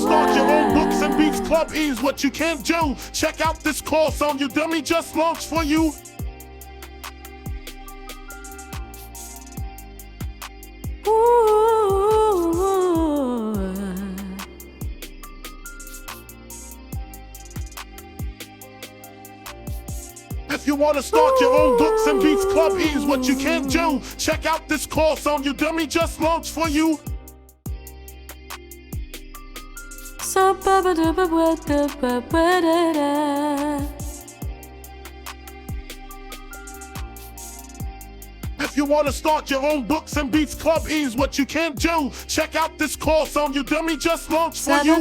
start your own books and beats club is what you can't do. Check out this course on Udemy just launched for you. If you want to start your own books and beats club is what you can't do. Check out this course on Udemy just launched for you. If you want to start your own books and beats club is what you can't do. Check out this course on Udemy just launched for you.